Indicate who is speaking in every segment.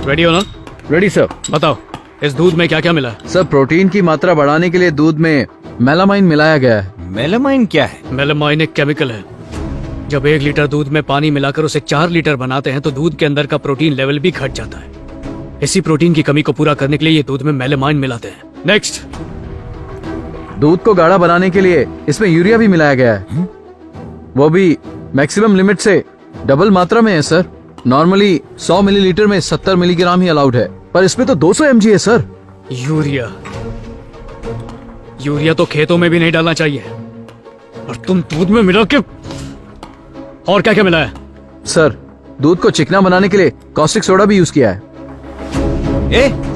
Speaker 1: Ready हो ना?
Speaker 2: Ready sir.
Speaker 1: बताओ इस दूध में क्या क्या मिला है?
Speaker 2: सर प्रोटीन की मात्रा बढ़ाने के लिए दूध में मेलामाइन मिलाया गया है।
Speaker 3: मेलामाइन क्या है?
Speaker 1: मेलामाइन एक केमिकल है। जब 1 लीटर दूध में पानी मिलाकर उसे 4 लीटर बनाते हैं तो दूध के अंदर का प्रोटीन लेवल भी घट जाता है। इसी प्रोटीन की कमी को पूरा करने के लिए ये दूध में मेलामाइन मिलाते हैं। नेक्स्ट।
Speaker 2: दूध को गाढ़ा बनाने के लिए इसमें यूरिया भी मिलाया गया है। वो भी मैक्सिमम लिमिट से डबल मात्रा में है सर। नॉर्मली 100 मिलीलीटर में 70 मिलीग्राम ही अलाउड है, पर इसमें तो 200 mg है सर।
Speaker 1: यूरिया तो खेतों में भी नहीं डालना चाहिए, और तुम दूध में मिला के। और क्या क्या मिला है?
Speaker 2: सर दूध को चिकना बनाने के लिए कॉस्टिक सोडा भी यूज किया है।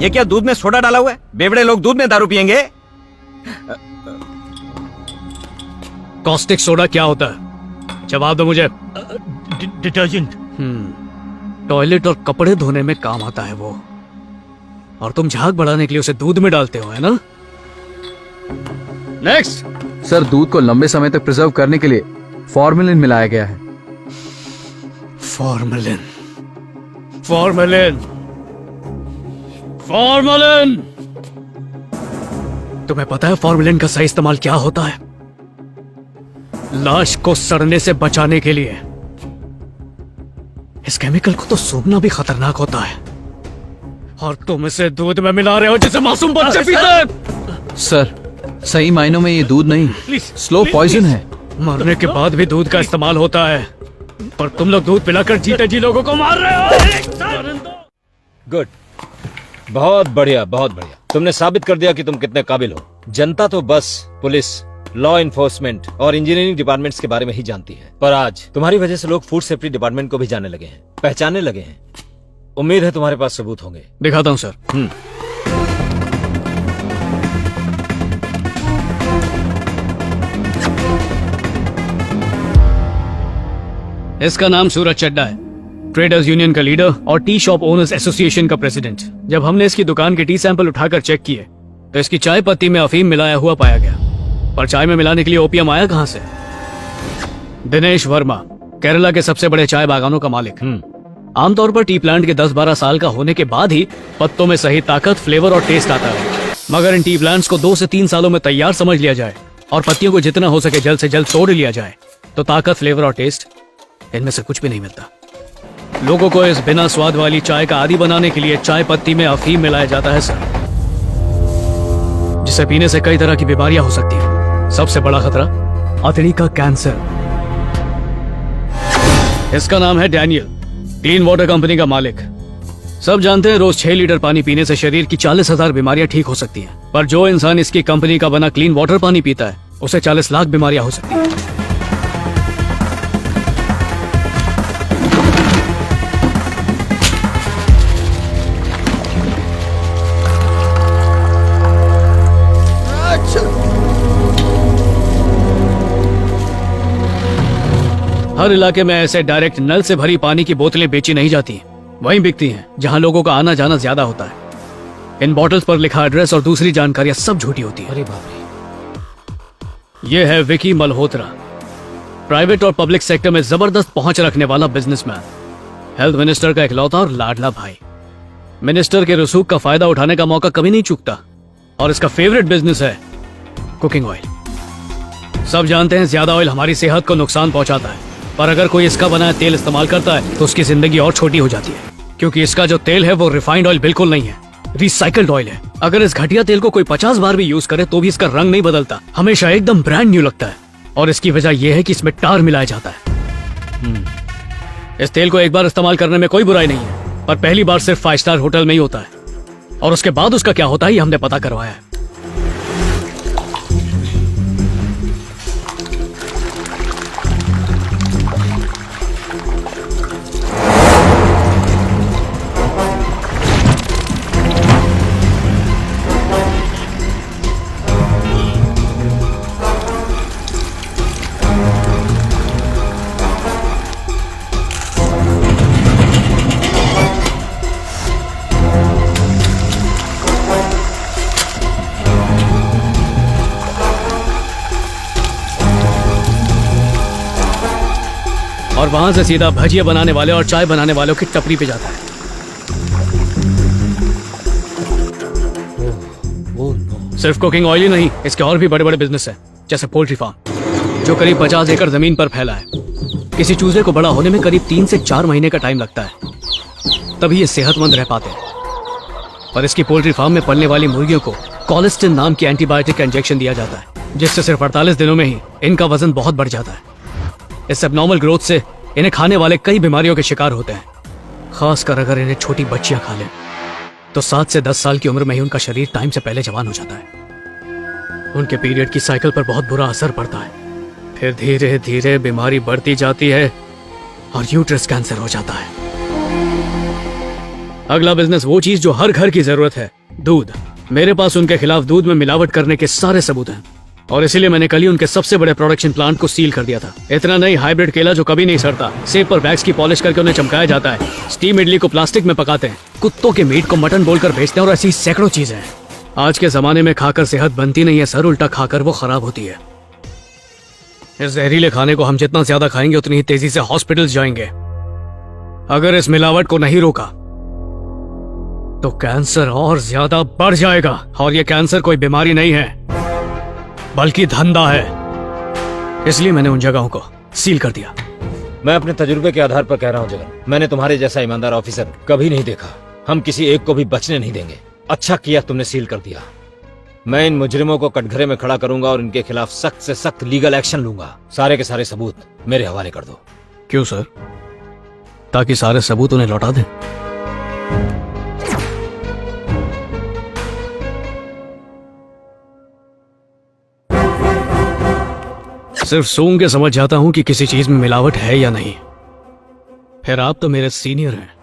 Speaker 3: ये क्या दूध में सोडा डाला हुआ है? बेवड़े लोग दूध में दारू पियेंगे?
Speaker 1: कॉस्टिक सोडा क्या होता है? जवाब दो मुझे।
Speaker 4: डिटर्जेंट।
Speaker 1: टॉयलेट और कपड़े धोने में काम आता है वो, और तुम झाग बढ़ाने के लिए उसे दूध में डालते हो, है ना? नेक्स्ट।
Speaker 2: सर दूध को लंबे समय तक प्रिजर्व करने के लिए फॉर्मेलिन मिलाया गया है।
Speaker 1: Formalin, formalin, formalin. तुम्हें पता है फॉर्मेलिन का सही इस्तेमाल क्या होता है? लाश को सड़ने से बचाने के लिए। इस केमिकल को तो सूंघना भी खतरनाक होता है, और तुम इसे दूध में मिला रहे हो जिसे मासूम बच्चे पीते हैं।
Speaker 2: सर सही मायनों में ये दूध नहीं, स्लो पॉइजन है।
Speaker 1: मरने के बाद भी दूध का इस्तेमाल होता है, पर तुम लोग दूध पिलाकर जीते जी लोगों को मार रहे हो।
Speaker 3: गुड, बहुत बढ़िया, बहुत बढ़िया। तुमने साबित कर दिया कि तुम कितने काबिल हो। जनता तो बस पुलिस, लॉ इन्फोर्समेंट और इंजीनियरिंग डिपार्टमेंट्स के बारे में ही जानती है, पर आज तुम्हारी वजह से लोग फूड सेफ्टी डिपार्टमेंट को भी जानने लगे हैं, पहचानने लगे हैं। उम्मीद है तुम्हारे पास सबूत होंगे।
Speaker 1: दिखाता हूं सर। इसका नाम सूरज चड्डा है, ट्रेडर्स यूनियन का लीडर और टी शॉप ओनर्स एसोसिएशन का प्रेसिडेंट। जब हमने इसकी दुकान के टी सैंपल उठाकर चेक किए तो इसकी चाय पत्ती में अफीम मिलाया हुआ पाया गया, पर चाय में मिलाने के लिए ओपियम आया कहां से? दिनेश वर्मा, केरला के सबसे बड़े चाय बागानों का मालिक। आमतौर पर टी प्लांट के 10-12 साल का होने के बाद ही पत्तों में सही ताकत, फ्लेवर और टेस्ट आता है, मगर इन टी प्लांट्स को 2 से 3 सालों में तैयार समझ लिया जाए और पत्तियों को जितना हो सके जल्द से जल्द तोड़ लिया जाए तो ताकत, फ्लेवर और टेस्ट इनमें से कुछ भी नहीं मिलता। लोगों को इस बिना स्वाद वाली चाय का आदी बनाने के लिए चाय पत्ती में अफीम मिलाया जाता है सर, जिसे पीने से कई तरह की बीमारियां हो सकती हैं। सबसे बड़ा खतरा अतड़ी का कैंसर। इसका नाम है डैनियल, क्लीन वाटर कंपनी का मालिक। सब जानते हैं रोज 6 लीटर पानी पीने से शरीर की 40,000 बीमारियां ठीक हो सकती हैं, पर जो इंसान इसकी कंपनी का बना क्लीन वाटर पानी पीता है उसे 40 लाख बीमारियां हो सकती हैं। हर इलाके में ऐसे डायरेक्ट नल से भरी पानी की बोतलें बेची नहीं जाती, वहीं बिकती हैं जहां लोगों का आना जाना ज्यादा होता है। इन बॉटल्स पर लिखा एड्रेस और दूसरी जानकारियां सब झूठी होती है।
Speaker 3: अरे बाप रे।
Speaker 1: यह है विकी मल्होत्रा, प्राइवेट और पब्लिक सेक्टर में जबरदस्त पहुंच रखने वाला बिजनेसमैन, हेल्थ मिनिस्टर का इकलौता और लाडला भाई। मिनिस्टर के रसूख का फायदा उठाने का मौका कभी नहीं चूकता, और इसका फेवरेट बिजनेस है कुकिंग ऑयल। सब जानते हैं ज्यादा ऑयल हमारी सेहत को नुकसान पहुंचाता है, पर अगर कोई इसका बनाया तेल इस्तेमाल करता है तो उसकी जिंदगी और छोटी हो जाती है, क्योंकि इसका जो तेल है वो रिफाइंड ऑयल बिल्कुल नहीं है, रिसाइकल्ड ऑयल है। अगर इस घटिया तेल को कोई 50 बार भी यूज करे तो भी इसका रंग नहीं बदलता, हमेशा एकदम ब्रांड न्यू लगता है, और इसकी वजह यह है कि इसमें टार मिलाया जाता है। इस तेल को एक बार इस्तेमाल करने में कोई बुराई नहीं है, पर पहली बार सिर्फ 5 स्टार होटल में ही होता है, और उसके बाद उसका क्या होता है ये हमने पता करवाया है। और वहां से सीधा भजिया बनाने वाले और चाय बनाने वालों की टपरी पे जाता है। सिर्फ कुकिंग ऑयल ही नहीं, इसके और भी बड़े बड़े बिजनेस हैं, जैसे पोल्ट्री फार्म जो करीब 50 एकड़ जमीन पर फैला है। किसी चूजे को बड़ा होने में करीब 3 से 4 महीने का टाइम लगता है, तभी ये सेहतमंद रह पाते हैं। पर इसकी पोल्ट्री फार्म में पलने वाली मुर्गियों को कोलेस्टिन नाम की एंटीबायोटिक का इंजेक्शन दिया जाता है, जिससे सिर्फ 48 दिनों में ही इनका वजन बहुत बढ़ जाता है। इस एबनॉर्मल ग्रोथ से इन्हें खाने वाले कई बीमारियों के शिकार होते हैं, खासकर अगर इन्हें छोटी बच्चियां खा लें तो 7 से 10 साल की उम्र में ही उनका शरीर टाइम से पहले जवान हो जाता है। उनके पीरियड की साइकिल पर बहुत बुरा असर पड़ता है, फिर धीरे धीरे बीमारी बढ़ती जाती है और यूट्रस कैंसर हो जाता है। अगला बिजनेस वो चीज जो हर घर की जरूरत है, दूध। मेरे पास उनके खिलाफ दूध में मिलावट करने के सारे सबूत हैं और इसीलिए मैंने कल ही उनके सबसे बड़े प्रोडक्शन प्लांट को सील कर दिया था। इतना नहीं, हाइब्रिड केला जो कभी नहीं सड़ता, सेब पर वैक्स की पॉलिश करके उन्हें चमकाया जाता है, स्टीम इडली को प्लास्टिक में पकाते हैं, कुत्तों के मीट को मटन बोलकर बेचते हैं और ऐसी सैकड़ों चीजें हैं। आज के जमाने में खाकर सेहत बनती नहीं है सर, उल्टा खाकर वो खराब होती है। इस जहरीले खाने को हम जितना ज्यादा खाएंगे उतनी ही तेजी से हॉस्पिटल जाएंगे। अगर इस मिलावट को नहीं रोका तो कैंसर और ज्यादा बढ़ जाएगा, और ये कैंसर कोई बीमारी नहीं है बल्कि धंधा है। इसलिए मैंने उन जगहों को सील कर दिया।
Speaker 3: मैं अपने तजुर्बे के आधार पर कह रहा हूँ जगन, मैंने तुम्हारे जैसा ईमानदार ऑफिसर कभी नहीं देखा। हम किसी एक को भी बचने नहीं देंगे। अच्छा किया तुमने सील कर दिया। मैं इन मुजरिमों को कटघरे में खड़ा करूंगा और इनके खिलाफ सख्त से सख्त लीगल एक्शन लूंगा। सारे के सारे सबूत मेरे हवाले कर दो।
Speaker 1: क्यों सर? ताकि सारे सबूत उन्हें लौटा दें। सिर्फ सूंघ के समझ जाता हूं कि किसी चीज में मिलावट है या नहीं। फिर आप तो मेरे सीनियर हैं।